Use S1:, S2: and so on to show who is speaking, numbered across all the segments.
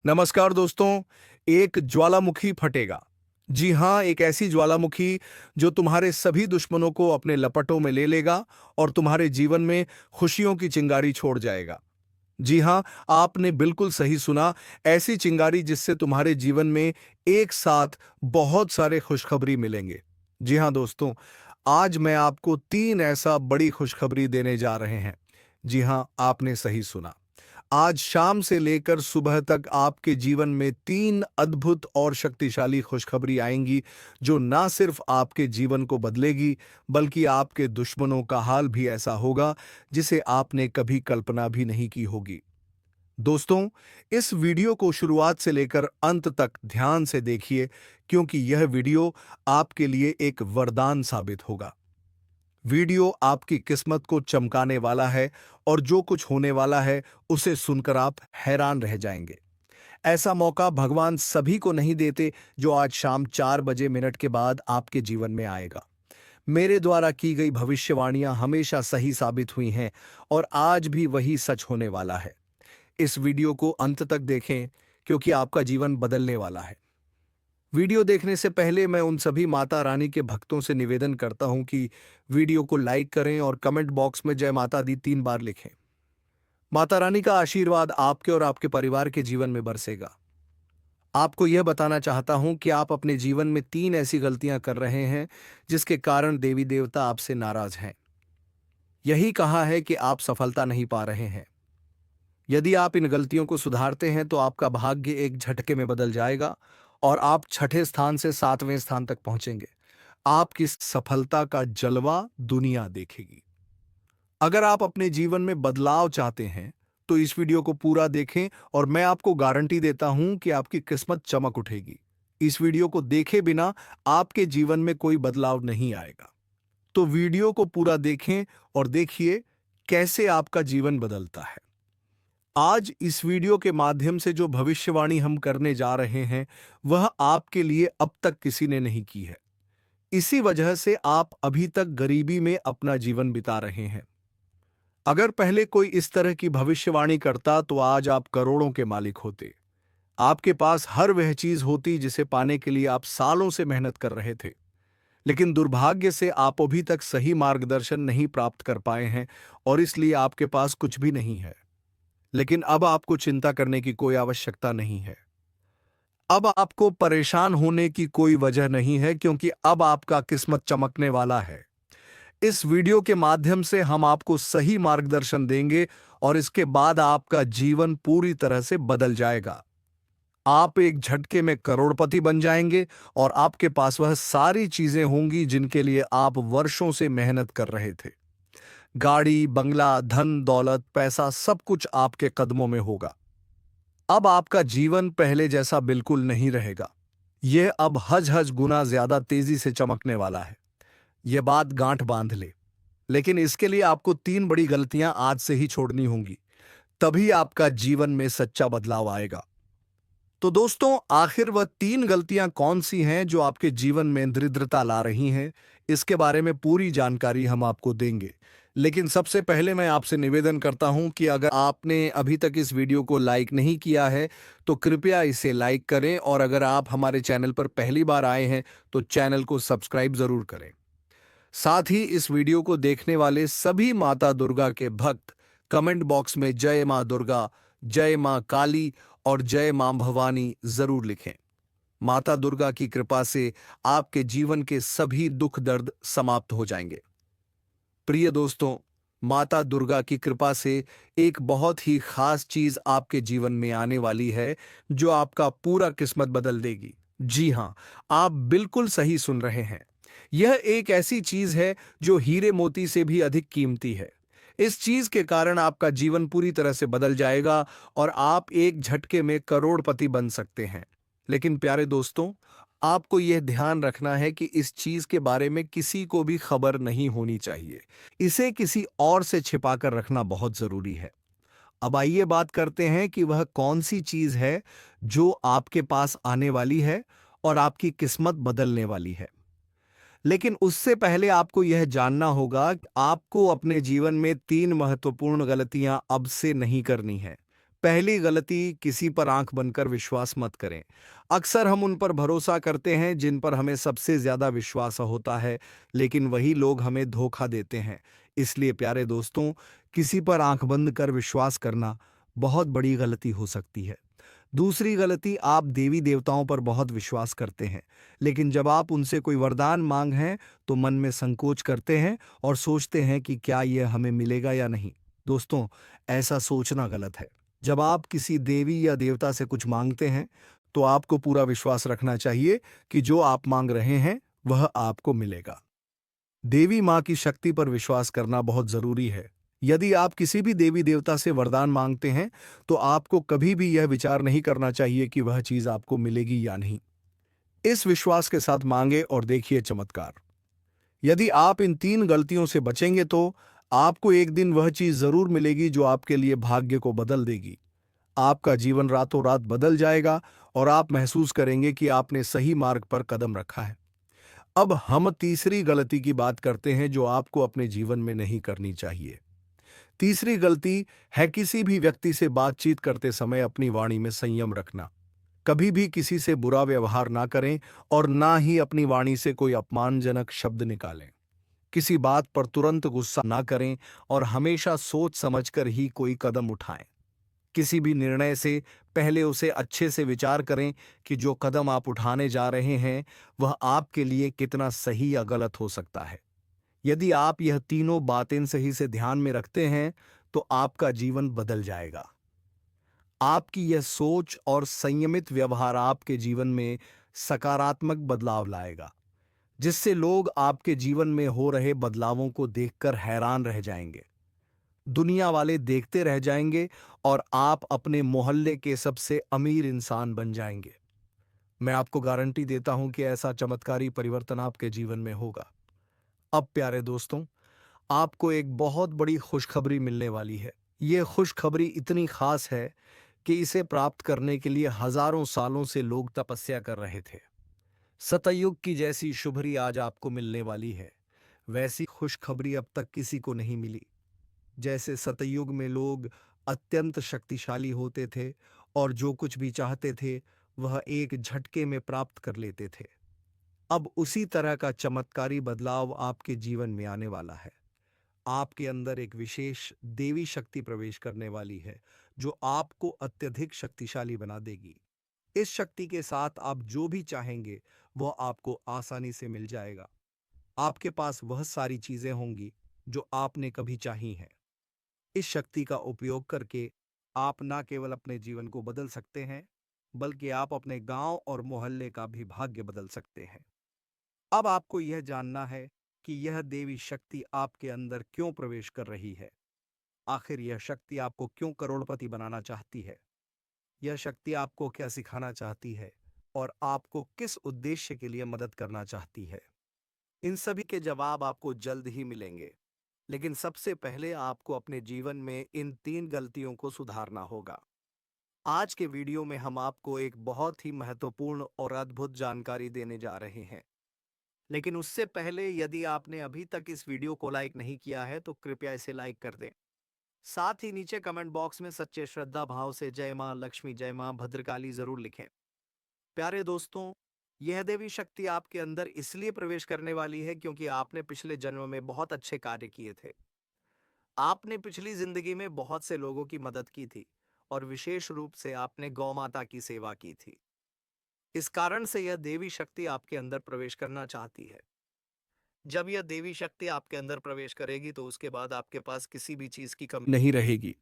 S1: नमस्कार दोस्तों। एक ज्वालामुखी फटेगा। जी हाँ, एक ऐसी ज्वालामुखी जो तुम्हारे सभी दुश्मनों को अपने लपटों में ले लेगा और तुम्हारे जीवन में खुशियों की चिंगारी छोड़ जाएगा। जी हाँ, आपने बिल्कुल सही सुना। ऐसी चिंगारी जिससे तुम्हारे जीवन में एक साथ बहुत सारे खुशखबरी मिलेंगे। जी हाँ दोस्तों, आज मैं आपको 3 ऐसा बड़ी खुशखबरी देने जा रहे हैं। जी हाँ, आपने सही सुना। आज शाम से लेकर सुबह तक आपके जीवन में 3 अद्भुत और शक्तिशाली खुशखबरी आएंगी, जो ना सिर्फ आपके जीवन को बदलेगी, बल्कि आपके दुश्मनों का हाल भी ऐसा होगा, जिसे आपने कभी कल्पना भी नहीं की होगी। दोस्तों, इस वीडियो को शुरुआत से लेकर अंत तक ध्यान से देखिए, क्योंकि यह वीडियो आपके लिए एक वरदान साबित होगा। वीडियो आपकी किस्मत को चमकाने वाला है और जो कुछ होने वाला है उसे सुनकर आप हैरान रह जाएंगे। ऐसा मौका भगवान सभी को नहीं देते, जो आज शाम 4 बजे के बाद आपके जीवन में आएगा। मेरे द्वारा की गई भविष्यवाणियां हमेशा सही साबित हुई हैं और आज भी वही सच होने वाला है। इस वीडियो को अंत तक देखें, क्योंकि आपका जीवन बदलने वाला है। वीडियो देखने से पहले मैं उन सभी माता रानी के भक्तों से निवेदन करता हूं कि वीडियो को लाइक करें और कमेंट बॉक्स में जय माता दी 3 बार लिखें। माता रानी का आशीर्वाद आपके और आपके परिवार के जीवन में बरसेगा। आपको यह बताना चाहता हूं कि आप अपने जीवन में 3 ऐसी गलतियां कर रहे हैं जिसके कारण देवी देवता आपसे नाराज हैं। यही कहा है कि आप सफलता नहीं पा रहे हैं। यदि आप इन गलतियों को सुधारते हैं तो आपका भाग्य एक झटके में बदल जाएगा और आप छठे स्थान से 7वें स्थान तक पहुंचेंगे। आपकी सफलता का जलवा दुनिया देखेगी। अगर आप अपने जीवन में बदलाव चाहते हैं तो इस वीडियो को पूरा देखें और मैं आपको गारंटी देता हूं कि आपकी किस्मत चमक उठेगी। इस वीडियो को देखे बिना आपके जीवन में कोई बदलाव नहीं आएगा। तो वीडियो को पूरा देखें और देखिए कैसे आपका जीवन बदलता है। आज इस वीडियो के माध्यम से जो भविष्यवाणी हम करने जा रहे हैं, वह आपके लिए अब तक किसी ने नहीं की है। इसी वजह से आप अभी तक गरीबी में अपना जीवन बिता रहे हैं। अगर पहले कोई इस तरह की भविष्यवाणी करता तो आज आप करोड़ों के मालिक होते। आपके पास हर वह चीज होती जिसे पाने के लिए आप सालों से मेहनत कर रहे थे। लेकिन दुर्भाग्य से आप अभी तक सही मार्गदर्शन नहीं प्राप्त कर पाए हैं और इसलिए आपके पास कुछ भी नहीं है। लेकिन अब आपको चिंता करने की कोई आवश्यकता नहीं है। अब आपको परेशान होने की कोई वजह नहीं है, क्योंकि अब आपका किस्मत चमकने वाला है। इस वीडियो के माध्यम से हम आपको सही मार्गदर्शन देंगे और इसके बाद आपका जीवन पूरी तरह से बदल जाएगा। आप एक झटके में करोड़पति बन जाएंगे और आपके पास वह सारी चीजें होंगी जिनके लिए आप वर्षों से मेहनत कर रहे थे। गाड़ी, बंगला, धन, दौलत, पैसा सब कुछ आपके कदमों में होगा। अब आपका जीवन पहले जैसा बिल्कुल नहीं रहेगा। यह अब हज गुना ज्यादा तेजी से चमकने वाला है। यह बात गांठ बांध ले। लेकिन इसके लिए आपको 3 बड़ी गलतियां आज से ही छोड़नी होंगी। तभी आपका जीवन में सच्चा बदलाव आएगा। तो दोस्तों, आखिर वह 3 गलतियां कौन सी हैं जो आपके जीवन में दरिद्रता ला रही हैं, इसके बारे में पूरी जानकारी हम आपको देंगे। लेकिन सबसे पहले मैं आपसे निवेदन करता हूं कि अगर आपने अभी तक इस वीडियो को लाइक नहीं किया है तो कृपया इसे लाइक करें, और अगर आप हमारे चैनल पर पहली बार आए हैं तो चैनल को सब्सक्राइब जरूर करें। साथ ही इस वीडियो को देखने वाले सभी माता दुर्गा के भक्त कमेंट बॉक्स में जय मां दुर्गा, जय मां काली और जय मां भवानी जरूर लिखें। माता दुर्गा की कृपा से आपके जीवन के सभी दुख दर्द समाप्त हो जाएंगे। प्रिय दोस्तों, माता दुर्गा की कृपा से एक बहुत ही खास चीज आपके जीवन में आने वाली है, जो आपका पूरा किस्मत बदल देगी। जी हां, आप बिल्कुल सही सुन रहे हैं। यह एक ऐसी चीज है जो हीरे मोती से भी अधिक कीमती है। इस चीज के कारण आपका जीवन पूरी तरह से बदल जाएगा और आप एक झटके में करोड़पति बन सकते हैं। लेकिन प्यारे दोस्तों, आपको यह ध्यान रखना है कि इस चीज के बारे में किसी को भी खबर नहीं होनी चाहिए। इसे किसी और से छिपाकर रखना बहुत जरूरी है। अब आइए बात करते हैं कि वह कौन सी चीज है जो आपके पास आने वाली है और आपकी किस्मत बदलने वाली है। लेकिन उससे पहले आपको यह जानना होगा कि आपको अपने जीवन में 3 महत्वपूर्ण गलतियां अब से नहीं करनी है। पहली गलती, किसी पर आंख बनकर विश्वास मत करें। अक्सर हम उन पर भरोसा करते हैं जिन पर हमें सबसे ज्यादा विश्वास होता है, लेकिन वही लोग हमें धोखा देते हैं। इसलिए प्यारे दोस्तों, किसी पर आंख बंद कर विश्वास करना बहुत बड़ी गलती हो सकती है। दूसरी गलती, आप देवी देवताओं पर बहुत विश्वास करते हैं, लेकिन जब आप उनसे कोई वरदान मांग हैं तो मन में संकोच करते हैं और सोचते हैं कि क्या यह हमें मिलेगा या नहीं। दोस्तों, ऐसा सोचना गलत है। जब आप किसी देवी या देवता से कुछ मांगते हैं तो आपको पूरा विश्वास रखना चाहिए कि जो आप मांग रहे हैं वह आपको मिलेगा। देवी माँ की शक्ति पर विश्वास करना बहुत जरूरी है। यदि आप किसी भी देवी देवता से वरदान मांगते हैं तो आपको कभी भी यह विचार नहीं करना चाहिए कि वह चीज आपको मिलेगी या नहीं। इस विश्वास के साथ मांगे और देखिए चमत्कार। यदि आप इन 3 गलतियों से बचेंगे तो आपको एक दिन वह चीज जरूर मिलेगी जो आपके लिए भाग्य को बदल देगी। आपका जीवन रातों रात बदल जाएगा और आप महसूस करेंगे कि आपने सही मार्ग पर कदम रखा है। अब हम तीसरी गलती की बात करते हैं जो आपको अपने जीवन में नहीं करनी चाहिए। तीसरी गलती है किसी भी व्यक्ति से बातचीत करते समय अपनी वाणी में संयम रखना। कभी भी किसी से बुरा व्यवहार ना करें और ना ही अपनी वाणी से कोई अपमानजनक शब्द निकालें। किसी बात पर तुरंत गुस्सा ना करें और हमेशा सोच समझकर ही कोई कदम उठाएं। किसी भी निर्णय से पहले उसे अच्छे से विचार करें कि जो कदम आप उठाने जा रहे हैं वह आपके लिए कितना सही या गलत हो सकता है। यदि आप यह तीनों बातें सही से ध्यान में रखते हैं तो आपका जीवन बदल जाएगा। आपकी यह सोच और संयमित व्यवहार आपके जीवन में सकारात्मक बदलाव लाएगा, जिससे लोग आपके जीवन में हो रहे बदलावों को देखकर हैरान रह जाएंगे। दुनिया वाले देखते रह जाएंगे और आप अपने मोहल्ले के सबसे अमीर इंसान बन जाएंगे। मैं आपको गारंटी देता हूं कि ऐसा चमत्कारी परिवर्तन आपके जीवन में होगा। अब प्यारे दोस्तों, आपको एक बहुत बड़ी खुशखबरी मिलने वाली है। ये खुशखबरी इतनी खास है कि इसे प्राप्त करने के लिए हजारों सालों से लोग तपस्या कर रहे थे। सतयुग की जैसी शुभरी आज आपको मिलने वाली है, वैसी खुशखबरी अब तक किसी को नहीं मिली। जैसे सतयुग में लोग अत्यंत शक्तिशाली होते थे और जो कुछ भी चाहते थे वह एक झटके में प्राप्त कर लेते थे, अब उसी तरह का चमत्कारी बदलाव आपके जीवन में आने वाला है। आपके अंदर एक विशेष देवी शक्ति प्रवेश करने वाली है जो आपको अत्यधिक शक्तिशाली बना देगी। इस शक्ति के साथ आप जो भी चाहेंगे वह आपको आसानी से मिल जाएगा। आपके पास वह सारी चीजें होंगी जो आपने कभी चाही हैं। इस शक्ति का उपयोग करके आप न केवल अपने जीवन को बदल सकते हैं, बल्कि आप अपने गांव और मोहल्ले का भी भाग्य बदल सकते हैं। अब आपको यह जानना है कि यह देवी शक्ति आपके अंदर क्यों प्रवेश कर रही है। आखिर यह शक्ति आपको क्यों करोड़पति बनाना चाहती है? यह शक्ति आपको क्या सिखाना चाहती है और आपको किस उद्देश्य के लिए मदद करना चाहती है? इन सभी के जवाब आपको जल्द ही मिलेंगे, लेकिन सबसे पहले आपको अपने जीवन में इन 3 गलतियों को सुधारना होगा। आज के वीडियो में हम आपको एक बहुत ही महत्वपूर्ण और अद्भुत जानकारी देने जा रहे हैं। लेकिन उससे पहले यदि आपने अभी तक इस वीडियो को लाइक नहीं किया है तो कृपया इसे लाइक कर दें। साथ ही नीचे कमेंट बॉक्स में सच्चे श्रद्धा भाव से जय मां लक्ष्मी, जय मां भद्रकाली जरूर लिखें। प्यारे दोस्तों, यह देवी शक्ति आपके अंदर इसलिए प्रवेश करने वाली है क्योंकि आपने पिछले जन्म में बहुत अच्छे कार्य किए थे। आपने पिछली जिंदगी में बहुत से लोगों की मदद की थी और विशेष रूप से आपने गौ माता की सेवा की थी। इस कारण से यह देवी शक्ति आपके अंदर प्रवेश करना चाहती है। जब यह देवी शक्ति आपके अंदर प्रवेश करेगी तो उसके बाद आपके पास किसी भी चीज की कमी नहीं रहेगी।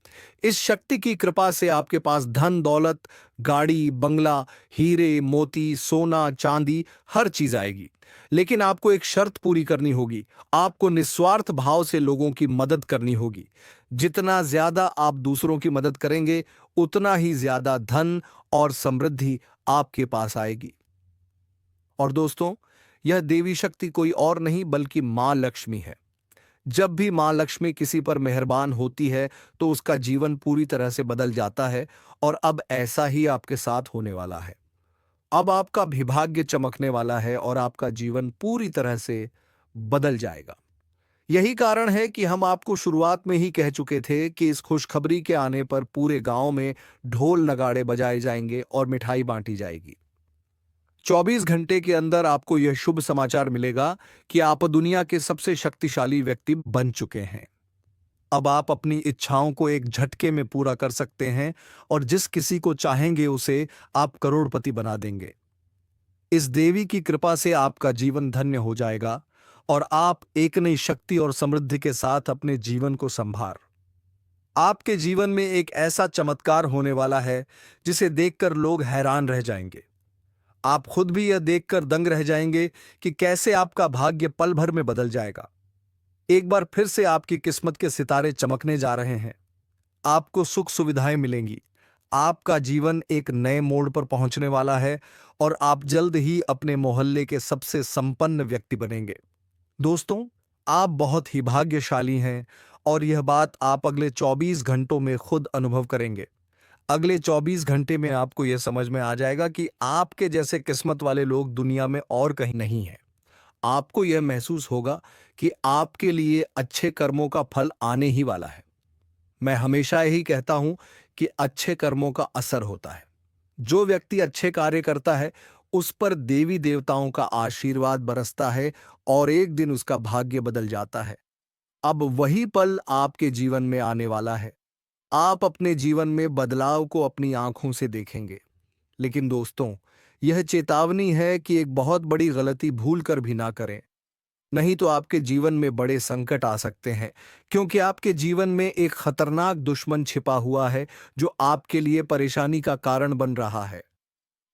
S1: इस शक्ति की कृपा से आपके पास धन दौलत, गाड़ी, बंगला, हीरे मोती, सोना चांदी हर चीज आएगी। लेकिन आपको एक शर्त पूरी करनी होगी। आपको निस्वार्थ भाव से लोगों की मदद करनी होगी। जितना ज्यादा आप दूसरों की मदद करेंगे उतना ही ज्यादा धन और समृद्धि आपके पास आएगी। और दोस्तों, यह देवी शक्ति कोई और नहीं बल्कि मां लक्ष्मी है। जब भी मां लक्ष्मी किसी पर मेहरबान होती है तो उसका जीवन पूरी तरह से बदल जाता है और अब ऐसा ही आपके साथ होने वाला है। अब आपका विभाग्य चमकने वाला है और आपका जीवन पूरी तरह से बदल जाएगा। यही कारण है कि हम आपको शुरुआत में ही कह चुके थे कि इस खुशखबरी के आने पर पूरे गांव में ढोल नगाड़े बजाए जाएंगे और मिठाई बांटी जाएगी। 24 घंटे के अंदर आपको यह शुभ समाचार मिलेगा कि आप दुनिया के सबसे शक्तिशाली व्यक्ति बन चुके हैं। अब आप अपनी इच्छाओं को एक झटके में पूरा कर सकते हैं और जिस किसी को चाहेंगे उसे आप करोड़पति बना देंगे। इस देवी की कृपा से आपका जीवन धन्य हो जाएगा और आप एक नई शक्ति और समृद्धि के साथ अपने जीवन को संभार। आपके जीवन में एक ऐसा चमत्कार होने वाला है जिसे देखकर लोग हैरान रह जाएंगे। आप खुद भी यह देखकर दंग रह जाएंगे कि कैसे आपका भाग्य पल भर में बदल जाएगा। एक बार फिर से आपकी किस्मत के सितारे चमकने जा रहे हैं। आपको सुख सुविधाएं मिलेंगी। आपका जीवन एक नए मोड़ पर पहुंचने वाला है और आप जल्द ही अपने मोहल्ले के सबसे संपन्न व्यक्ति बनेंगे। दोस्तों, आप बहुत ही भाग्यशाली हैं और यह बात आप अगले 24 घंटों में खुद अनुभव करेंगे। अगले 24 घंटे में आपको यह समझ में आ जाएगा कि आपके जैसे किस्मत वाले लोग दुनिया में और कहीं नहीं हैं। आपको यह महसूस होगा कि आपके लिए अच्छे कर्मों का फल आने ही वाला है। मैं हमेशा यही कहता हूं कि अच्छे कर्मों का असर होता है। जो व्यक्ति अच्छे कार्य करता है उस पर देवी देवताओं का आशीर्वाद बरसता है और एक दिन उसका भाग्य बदल जाता है। अब वही पल आपके जीवन में आने वाला है। आप अपने जीवन में बदलाव को अपनी आंखों से देखेंगे। लेकिन दोस्तों, यह चेतावनी है कि एक बहुत बड़ी गलती भूल कर भी ना करें, नहीं तो आपके जीवन में बड़े संकट आ सकते हैं, क्योंकि आपके जीवन में एक खतरनाक दुश्मन छिपा हुआ है जो आपके लिए परेशानी का कारण बन रहा है।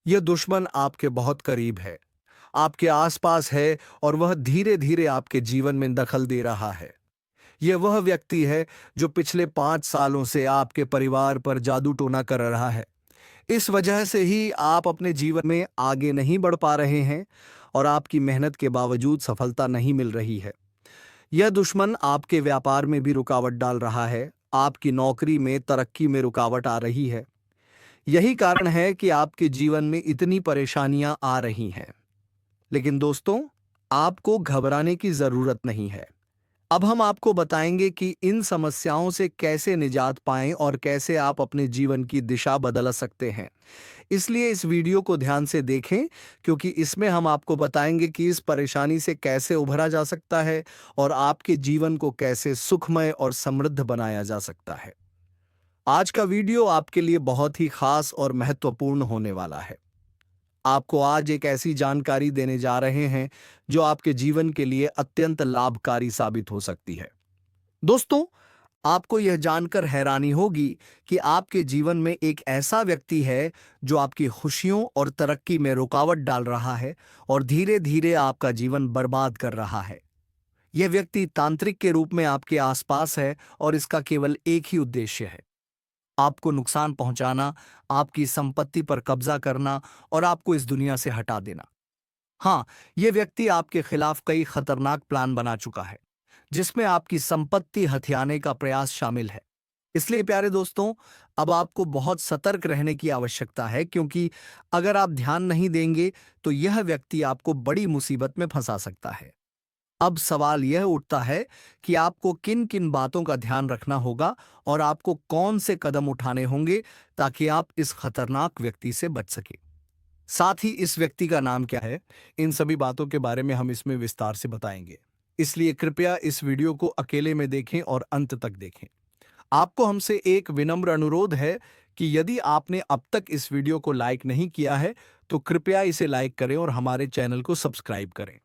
S1: यह दुश्मन आपके बहुत करीब है, आपके आसपास है और वह धीरे धीरे आपके जीवन में दखल दे रहा है। यह वह व्यक्ति है जो पिछले 5 सालों से आपके परिवार पर जादू टोना कर रहा है। इस वजह से ही आप अपने जीवन में आगे नहीं बढ़ पा रहे हैं और आपकी मेहनत के बावजूद सफलता नहीं मिल रही है। यह दुश्मन आपके व्यापार में भी रुकावट डाल रहा है, आपकी नौकरी में तरक्की में रुकावट आ रही है। यही कारण है कि आपके जीवन में इतनी परेशानियां आ रही हैं। लेकिन दोस्तों, आपको घबराने की जरूरत नहीं है। अब हम आपको बताएंगे कि इन समस्याओं से कैसे निजात पाएं और कैसे आप अपने जीवन की दिशा बदल सकते हैं। इसलिए इस वीडियो को ध्यान से देखें, क्योंकि इसमें हम आपको बताएंगे कि इस परेशानी से कैसे उभरा जा सकता है और आपके जीवन को कैसे सुखमय और समृद्ध बनाया जा सकता है। आज का वीडियो आपके लिए बहुत ही खास और महत्वपूर्ण होने वाला है। आपको आज एक ऐसी जानकारी देने जा रहे हैं जो आपके जीवन के लिए अत्यंत लाभकारी साबित हो सकती है। दोस्तों, आपको यह जानकर हैरानी होगी कि आपके जीवन में एक ऐसा व्यक्ति है जो आपकी खुशियों और तरक्की में रुकावट डाल रहा है और धीरे धीरे आपका जीवन बर्बाद कर रहा है। यह व्यक्ति तांत्रिक के रूप में आपके आसपास है और इसका केवल एक ही उद्देश्य है, आपको नुकसान पहुंचाना, आपकी संपत्ति पर कब्जा करना और आपको इस दुनिया से हटा देना। हाँ, यह व्यक्ति आपके खिलाफ कई खतरनाक प्लान बना चुका है, जिसमें आपकी संपत्ति हथियाने का प्रयास शामिल है। इसलिए प्यारे दोस्तों, अब आपको बहुत सतर्क रहने की आवश्यकता है, क्योंकि अगर आप ध्यान नहीं देंगे तो यह व्यक्ति आपको बड़ी मुसीबत में फंसा सकता है। अब सवाल यह उठता है कि आपको किन किन बातों का ध्यान रखना होगा और आपको कौन से कदम उठाने होंगे ताकि आप इस खतरनाक व्यक्ति से बच सके। साथ ही इस व्यक्ति का नाम क्या है, इन सभी बातों के बारे में हम इसमें विस्तार से बताएंगे। इसलिए कृपया इस वीडियो को अकेले में देखें और अंत तक देखें। आपको हमसे एक विनम्र अनुरोध है कि यदि आपने अब तक इस वीडियो को लाइक नहीं किया है तो कृपया इसे लाइक करें और हमारे चैनल को सब्सक्राइब करें।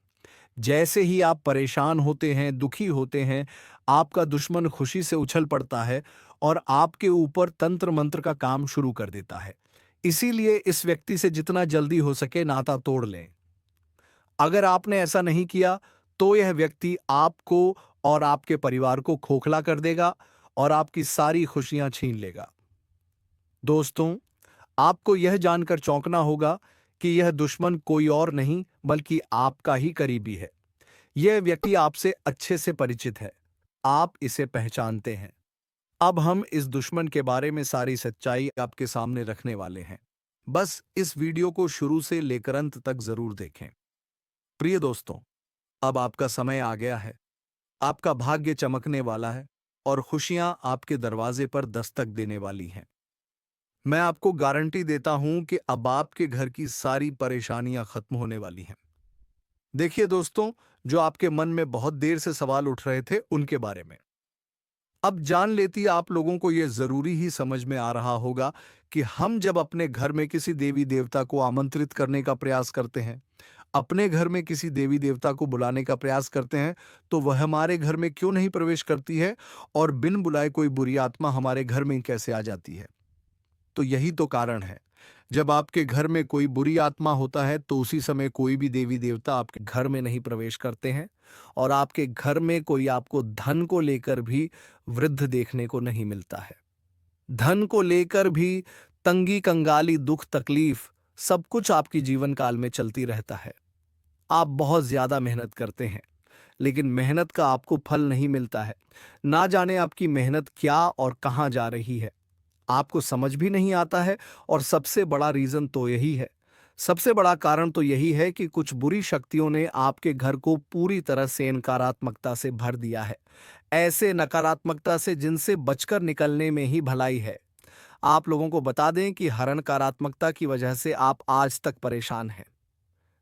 S1: जैसे ही आप परेशान होते हैं, दुखी होते हैं, आपका दुश्मन खुशी से उछल पड़ता है और आपके ऊपर तंत्र मंत्र का काम शुरू कर देता है। इसीलिए इस व्यक्ति से जितना जल्दी हो सके नाता तोड़ लें। अगर आपने ऐसा नहीं किया तो यह व्यक्ति आपको और आपके परिवार को खोखला कर देगा और आपकी सारी खुशियां छीन लेगा। दोस्तों, आपको यह जानकर चौंकना होगा कि यह दुश्मन कोई और नहीं बल्कि आपका ही करीबी है। यह व्यक्ति आपसे अच्छे से परिचित है, आप इसे पहचानते हैं। अब हम इस दुश्मन के बारे में सारी सच्चाई आपके सामने रखने वाले हैं। बस इस वीडियो को शुरू से लेकर अंत तक जरूर देखें। प्रिय दोस्तों, अब आपका समय आ गया है। आपका भाग्य चमकने वाला है और खुशियां आपके दरवाजे पर दस्तक देने वाली हैं। मैं आपको गारंटी देता हूं कि अब आपके घर की सारी परेशानियां खत्म होने वाली हैं। देखिए दोस्तों, जो आपके मन में बहुत देर से सवाल उठ रहे थे उनके बारे में अब जान लेती आप लोगों को यह जरूरी ही समझ में आ रहा होगा कि हम जब अपने घर में किसी देवी देवता को आमंत्रित करने का प्रयास करते हैं, अपने घर में किसी देवी देवता को बुलाने का प्रयास करते हैं, तो वह हमारे घर में क्यों नहीं प्रवेश करती है और बिन बुलाए कोई बुरी आत्मा हमारे घर में कैसे आ जाती है। तो यही तो कारण है। जब आपके घर में कोई बुरी आत्मा होता है तो उसी समय कोई भी देवी देवता आपके घर में नहीं प्रवेश करते हैं और आपके घर में कोई आपको धन को लेकर भी वृद्ध देखने को नहीं मिलता है। धन को लेकर भी तंगी कंगाली दुख तकलीफ सब कुछ आपकी जीवन काल में चलती रहता है। आप बहुत ज्यादा मेहनत करते हैं लेकिन मेहनत का आपको फल नहीं मिलता है। ना जाने आपकी मेहनत क्या और कहां जा रही है, आपको समझ भी नहीं आता है। और सबसे बड़ा रीजन तो यही है, सबसे बड़ा कारण तो यही है कि कुछ बुरी शक्तियों ने आपके घर को पूरी तरह से नकारात्मकता से भर दिया है। ऐसे नकारात्मकता से जिनसे बचकर निकलने में ही भलाई है। आप लोगों को बता दें कि हर नकारात्मकता की वजह से आप आज तक परेशान हैं।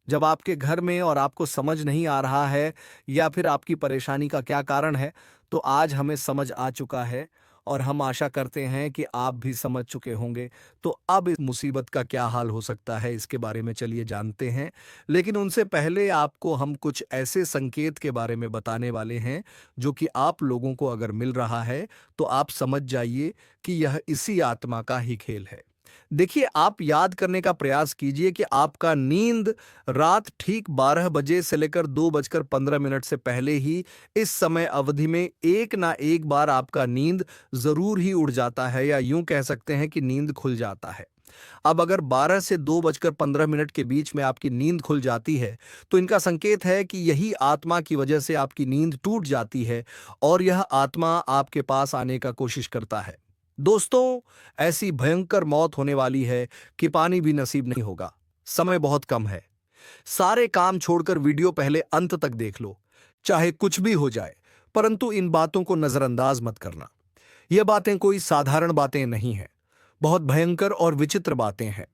S1: जब आपके घर में और आपको समझ नहीं आ रहा है या फिर आपकी परेशानी का क्या कारण है, तो आज हमें समझ आ चुका है और हम आशा करते हैं कि आप भी समझ चुके होंगे। तो अब इस मुसीबत का क्या हाल हो सकता है इसके बारे में चलिए जानते हैं। लेकिन उनसे पहले आपको हम कुछ ऐसे संकेत के बारे में बताने वाले हैं जो कि आप लोगों को अगर मिल रहा है तो आप समझ जाइए कि यह इसी आत्मा का ही खेल है। देखिए, आप याद करने का प्रयास कीजिए कि आपका नींद रात ठीक 12 बजे से लेकर 2:15 से पहले ही इस समय अवधि में एक ना एक बार आपका नींद जरूर ही उड़ जाता है, या यूं कह सकते हैं कि नींद खुल जाता है। अब अगर 12 से 2:15 के बीच में आपकी नींद खुल जाती है तो इनका संकेत है कि यही आत्मा की वजह से आपकी नींद टूट जाती है और यह आत्मा आपके पास आने का कोशिश करता है। दोस्तों, ऐसी भयंकर मौत होने वाली है कि पानी भी नसीब नहीं होगा। समय बहुत कम है। सारे काम छोड़कर वीडियो पहले अंत तक देख लो, चाहे कुछ भी हो जाए, परंतु इन बातों को नजरअंदाज मत करना। यह बातें कोई साधारण बातें नहीं हैं, बहुत भयंकर और विचित्र बातें हैं।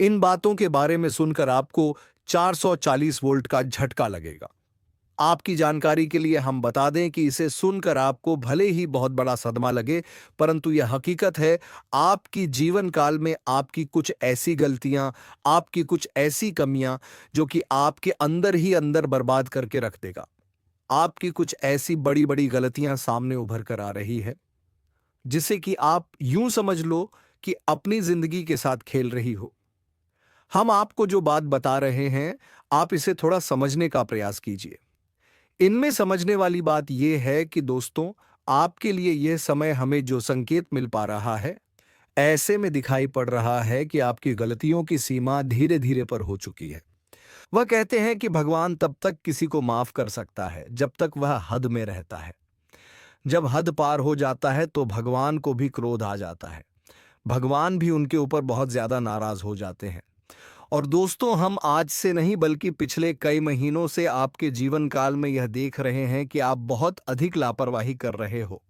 S1: इन बातों के बारे में सुनकर आपको 440 वोल्ट का झटका लगेगा। आपकी जानकारी के लिए हम बता दें कि इसे सुनकर आपको भले ही बहुत बड़ा सदमा लगे, परंतु यह हकीकत है। आपकी जीवन काल में आपकी कुछ ऐसी गलतियां, आपकी कुछ ऐसी कमियां जो कि आपके अंदर ही अंदर बर्बाद करके रख देगा। आपकी कुछ ऐसी बड़ी बड़ी गलतियां सामने उभर कर आ रही है जिसे कि आप यूं समझ लो कि अपनी जिंदगी के साथ खेल रही हो। हम आपको जो बात बता रहे हैं, आप इसे थोड़ा समझने का प्रयास कीजिए। इनमें समझने वाली बात यह है कि दोस्तों, आपके लिए यह समय हमें जो संकेत मिल पा रहा है, ऐसे में दिखाई पड़ रहा है कि आपकी गलतियों की सीमा धीरे धीरे पर हो चुकी है। वह कहते हैं कि भगवान तब तक किसी को माफ कर सकता है जब तक वह हद में रहता है। जब हद पार हो जाता है तो भगवान को भी क्रोध आ जाता है। भगवान भी उनके ऊपर बहुत ज्यादा नाराज हो जाते हैं। और दोस्तों, हम आज से नहीं बल्कि पिछले कई महीनों से आपके जीवन काल में यह देख रहे हैं कि आप बहुत अधिक लापरवाही कर रहे हो।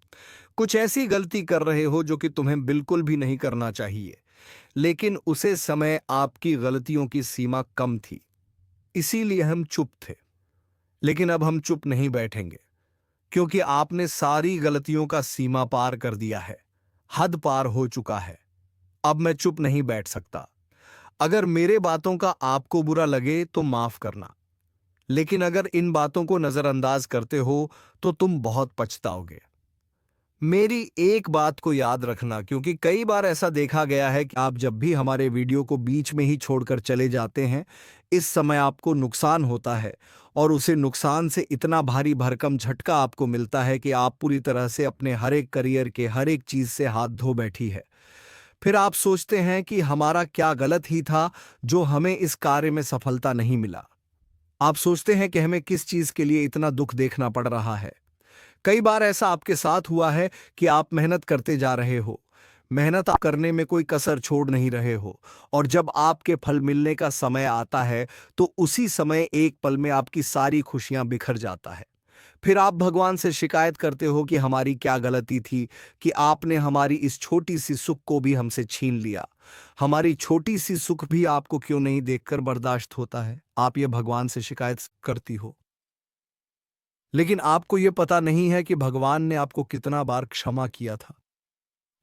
S1: कुछ ऐसी गलती कर रहे हो जो कि तुम्हें बिल्कुल भी नहीं करना चाहिए, लेकिन उसे समय आपकी गलतियों की सीमा कम थी, इसीलिए हम चुप थे। लेकिन अब हम चुप नहीं बैठेंगे, क्योंकि आपने सारी गलतियों का सीमा पार कर दिया है। हद पार हो चुका है। अब मैं चुप नहीं बैठ सकता। अगर मेरे बातों का आपको बुरा लगे तो माफ करना, लेकिन अगर इन बातों को नजरअंदाज करते हो तो तुम बहुत पछताओगे। मेरी एक बात को याद रखना, क्योंकि कई बार ऐसा देखा गया है कि आप जब भी हमारे वीडियो को बीच में ही छोड़कर चले जाते हैं, इस समय आपको नुकसान होता है और उसे नुकसान से इतना भारी भरकम झटका आपको मिलता है कि आप पूरी तरह से अपने हर एक करियर के हर एक चीज से हाथ धो बैठी है। फिर आप सोचते हैं कि हमारा क्या गलत ही था जो हमें इस कार्य में सफलता नहीं मिला। आप सोचते हैं कि हमें किस चीज के लिए इतना दुख देखना पड़ रहा है। कई बार ऐसा आपके साथ हुआ है कि आप मेहनत करते जा रहे हो, मेहनत आप करने में कोई कसर छोड़ नहीं रहे हो, और जब आपके फल मिलने का समय आता है तो उसी समय एक पल में आपकी सारी खुशियां बिखर जाता है। फिर आप भगवान से शिकायत करते हो कि हमारी क्या गलती थी कि आपने हमारी इस छोटी सी सुख को भी हमसे छीन लिया। हमारी छोटी सी सुख भी आपको क्यों नहीं देखकर बर्दाश्त होता है, आप ये भगवान से शिकायत करती हो। लेकिन आपको ये पता नहीं है कि भगवान ने आपको कितना बार क्षमा किया था।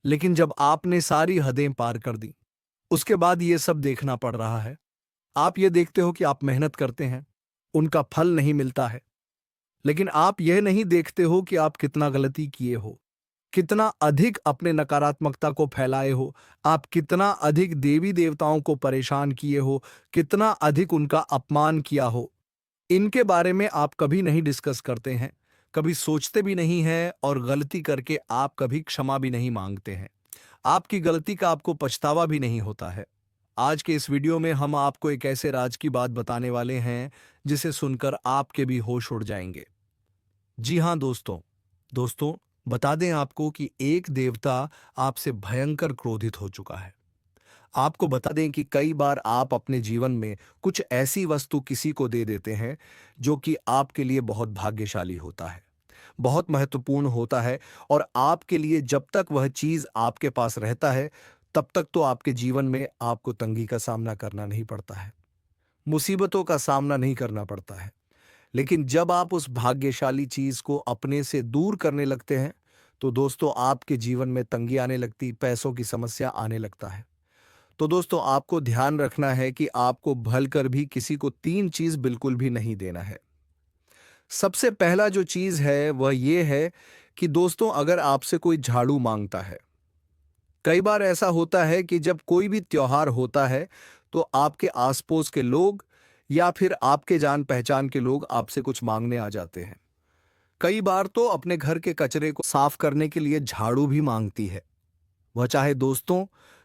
S1: लेकिन जब आपने सारी हदें पार कर दी, उसके बाद ये सब देखना पड़ रहा है। आप ये देखते हो कि आप मेहनत करते हैं, उनका फल नहीं मिलता है। लेकिन आप यह नहीं देखते हो कि आप कितना गलती किए हो, कितना अधिक अपने नकारात्मकता को फैलाए हो, आप कितना अधिक देवी देवताओं को परेशान किए हो, कितना अधिक उनका अपमान किया हो। इनके बारे में आप कभी नहीं डिस्कस करते हैं, कभी सोचते भी नहीं हैं और गलती करके आप कभी क्षमा भी नहीं मांगते हैं। आपकी गलती का आपको पछतावा भी नहीं होता है। आज के इस वीडियो में हम आपको एक ऐसे राज की बात बताने वाले हैं जिसे सुनकर आपके भी होश उड़ जाएंगे। जी हाँ दोस्तों, बता दें आपको कि एक देवता आपसे भयंकर क्रोधित हो चुका है। आपको बता दें कि कई बार आप अपने जीवन में कुछ ऐसी वस्तु किसी को दे देते हैं जो कि आपके लिए बहुत भाग्यशाली होता है, बहुत महत्वपूर्ण होता है, और आपके लिए जब तक वह चीज आपके पास रहता है तब तक तो आपके जीवन में आपको तंगी का सामना करना नहीं पड़ता है, मुसीबतों का सामना नहीं करना पड़ता है। लेकिन जब आप उस भाग्यशाली चीज को अपने से दूर करने लगते हैं तो दोस्तों आपके जीवन में तंगी आने लगती, पैसों की समस्या आने लगता है। तो दोस्तों आपको ध्यान रखना है कि आपको भल कर भी किसी को तीन चीज बिल्कुल भी नहीं देना है। सबसे पहला जो चीज है वह ये है कि दोस्तों अगर आपसे कोई झाड़ू मांगता है, कई बार ऐसा होता है कि जब कोई भी त्योहार होता है तो आपके आस पड़ोस के लोग या फिर आपके जान पहचान के लोग आपसे कुछ मांगने आ जाते हैं। कई बार तो अपने घर के कचरे को साफ करने के लिए झाड़ू भी मांगती है। वह चाहे दोस्तों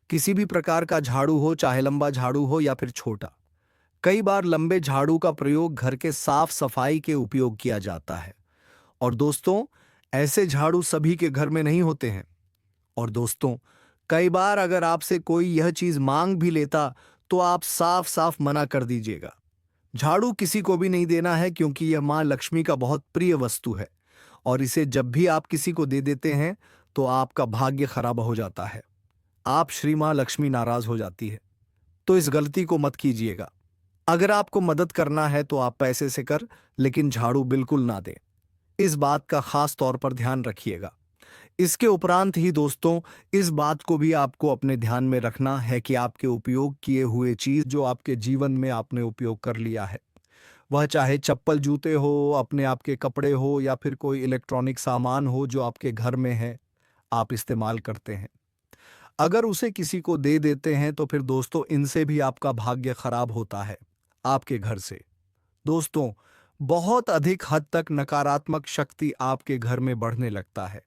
S1: किसी भी प्रकार का झाड़ू हो, चाहे लंबा झाड़ू हो या फिर छोटा। कई बार लंबे झाड़ू का प्रयोग घर के साफ सफाई के उपयोग किया जाता है। और दोस्तों ऐसे झाड़ू सभी के घर में नहीं होते हैं। और दोस्तों कई बार अगर आपसे कोई यह चीज मांग भी लेता तो आप साफ साफ मना कर दीजिएगा। झाड़ू किसी को भी नहीं देना है क्योंकि यह मां लक्ष्मी का बहुत प्रिय वस्तु है, और इसे जब भी आप किसी को दे देते हैं तो आपका भाग्य खराब हो जाता है, आप श्री मां लक्ष्मी नाराज हो जाती है। तो इस गलती को मत कीजिएगा। अगर आपको मदद करना है तो आप पैसे से कर, लेकिन झाड़ू बिल्कुल ना दें। इस बात का खास तौर पर ध्यान रखिएगा। इसके उपरांत ही दोस्तों इस बात को भी आपको अपने ध्यान में रखना है कि आपके उपयोग किए हुए चीज जो आपके जीवन में आपने उपयोग कर लिया है, वह चाहे चप्पल जूते हो, अपने आपके कपड़े हो या फिर कोई इलेक्ट्रॉनिक सामान हो जो आपके घर में है, आप इस्तेमाल करते हैं, अगर उसे किसी को दे देते हैं तो फिर दोस्तों इनसे भी आपका भाग्य खराब होता है, आपके घर से। दोस्तों बहुत अधिक हद तक नकारात्मक शक्ति आपके घर में बढ़ने लगता है।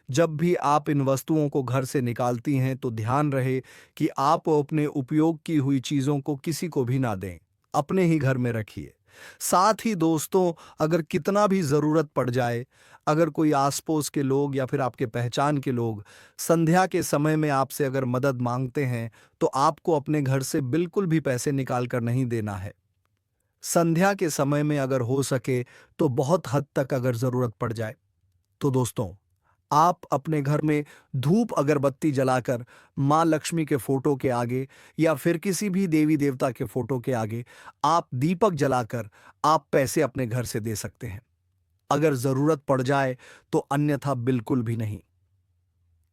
S1: जब भी आप इन वस्तुओं को घर से निकालती हैं तो ध्यान रहे कि आप अपने उपयोग की हुई चीजों को किसी को भी ना दें, अपने ही घर में रखिए। साथ ही दोस्तों अगर कितना भी जरूरत पड़ जाए, अगर कोई आस पड़ोस के लोग या फिर आपके पहचान के लोग संध्या के समय में आपसे अगर मदद मांगते हैं तो आपको अपने घर से बिल्कुल भी पैसे निकाल कर नहीं देना है। संध्या के समय में अगर हो सके तो बहुत हद तक अगर जरूरत पड़ जाए तो दोस्तों आप अपने घर में धूप अगरबत्ती जलाकर मां लक्ष्मी के फोटो के आगे या फिर किसी भी देवी देवता के फोटो के आगे आप दीपक जलाकर आप पैसे अपने घर से दे सकते हैं। अगर जरूरत पड़ जाए तो अन्यथा बिल्कुल भी नहीं।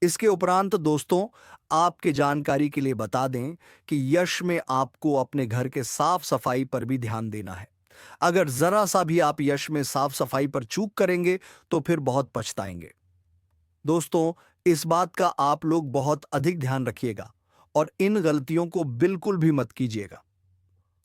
S1: इसके उपरांत दोस्तों आपके जानकारी के लिए बता दें कि यश में आपको अपने घर के साफ सफाई पर भी ध्यान देना है। अगर जरा सा भी आप यश में साफ सफाई पर चूक करेंगे तो फिर बहुत पछताएंगे। दोस्तों इस बात का आप लोग बहुत अधिक ध्यान रखिएगा और इन गलतियों को बिल्कुल भी मत कीजिएगा।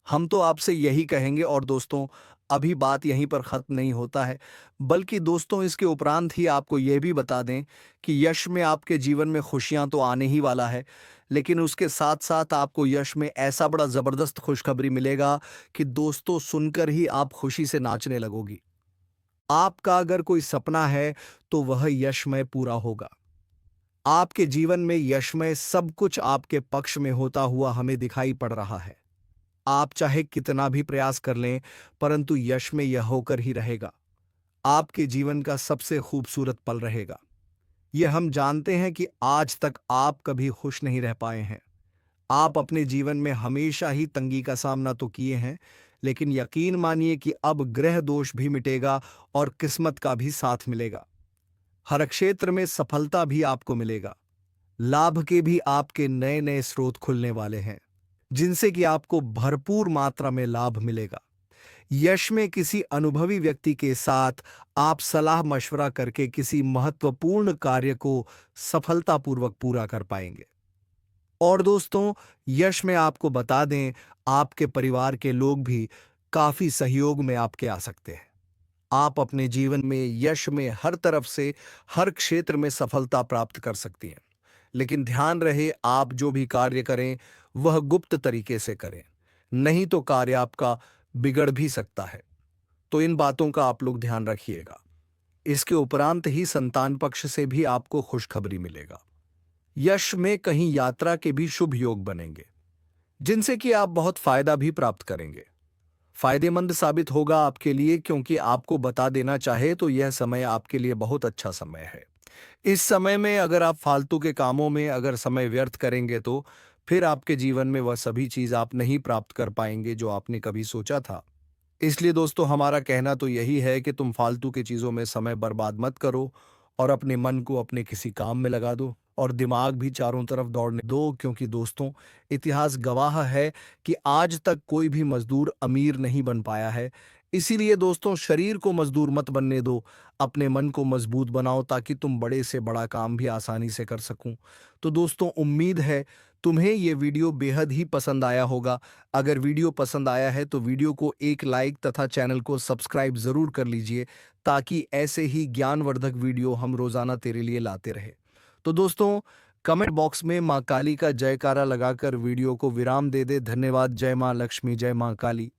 S1: हम तो आपसे यही कहेंगे। और दोस्तों अभी बात यहीं पर खत्म नहीं होता है, बल्कि दोस्तों इसके उपरांत ही आपको यह भी बता दें कि यश में आपके जीवन में खुशियां तो आने ही वाला है, लेकिन उसके साथ साथ आपको यश में ऐसा बड़ा जबरदस्त खुशखबरी मिलेगा कि दोस्तों सुनकर ही आप खुशी से नाचने लगोगी। आपका अगर कोई सपना है तो वह यशमय पूरा होगा। आपके जीवन में यशमय सब कुछ आपके पक्ष में होता हुआ हमें दिखाई पड़ रहा है। आप चाहे कितना भी प्रयास कर लें परंतु यश में यह होकर ही रहेगा। आपके जीवन का सबसे खूबसूरत पल रहेगा। ये हम जानते हैं कि आज तक आप कभी खुश नहीं रह पाए हैं। आप अपने जीवन में हमेशा ही तंगी का सामना तो किए हैं, लेकिन यकीन मानिए कि अब ग्रह दोष भी मिटेगा और किस्मत का भी साथ मिलेगा। हर क्षेत्र में सफलता भी आपको मिलेगा। लाभ के भी आपके नए नए स्रोत खुलने वाले हैं, जिनसे कि आपको भरपूर मात्रा में लाभ मिलेगा। यश में किसी अनुभवी व्यक्ति के साथ आप सलाह मशवरा करके किसी महत्वपूर्ण कार्य को सफलतापूर्वक पूरा कर पाएंगे। और दोस्तों, यश में आपको बता दें, आपके परिवार के लोग भी काफी सहयोग में आपके आ सकते हैं। आप अपने जीवन में यश में हर तरफ से हर क्षेत्र में सफलता प्राप्त कर सकती हैं। लेकिन ध्यान रहे, आप जो भी कार्य करें वह गुप्त तरीके से करें, नहीं तो कार्य आपका बिगड़ भी सकता है। तो इन बातों का आप लोग ध्यान रखिएगा। इसके उपरांत ही संतान पक्ष से भी आपको खुशखबरी मिलेगा। यश में कहीं यात्रा के भी शुभ योग बनेंगे, जिनसे कि आप बहुत फायदा भी प्राप्त करेंगे। फायदेमंद साबित होगा आपके लिए, क्योंकि आपको बता देना चाहे तो यह समय आपके लिए बहुत अच्छा समय है। इस समय में अगर आप फालतू के कामों में अगर समय व्यर्थ करेंगे तो फिर आपके जीवन में वह सभी चीज आप नहीं प्राप्त कर पाएंगे जो आपने कभी सोचा था। इसलिए दोस्तों, हमारा कहना तो यही है कि तुम फालतू की चीजों में समय बर्बाद मत करो और अपने मन को अपने किसी काम में लगा दो और दिमाग भी चारों तरफ दौड़ने दो, क्योंकि दोस्तों, इतिहास गवाह है कि आज तक कोई भी मजदूर अमीर नहीं बन पाया है। इसीलिए दोस्तों, शरीर को मजदूर मत बनने दो, अपने मन को मजबूत बनाओ ताकि तुम बड़े से बड़ा काम भी आसानी से कर सकूं। तो दोस्तों, उम्मीद है तुम्हें ये वीडियो बेहद ही पसंद आया होगा। अगर वीडियो पसंद आया है तो वीडियो को एक लाइक तथा चैनल को सब्सक्राइब जरूर कर लीजिए, ताकि ऐसे ही ज्ञानवर्धक वीडियो हम रोजाना तेरे लिए लाते रहे। तो दोस्तों, कमेंट बॉक्स में मां काली का जयकारा लगाकर वीडियो को विराम दे दे। धन्यवाद। जय मां लक्ष्मी, जय मां काली।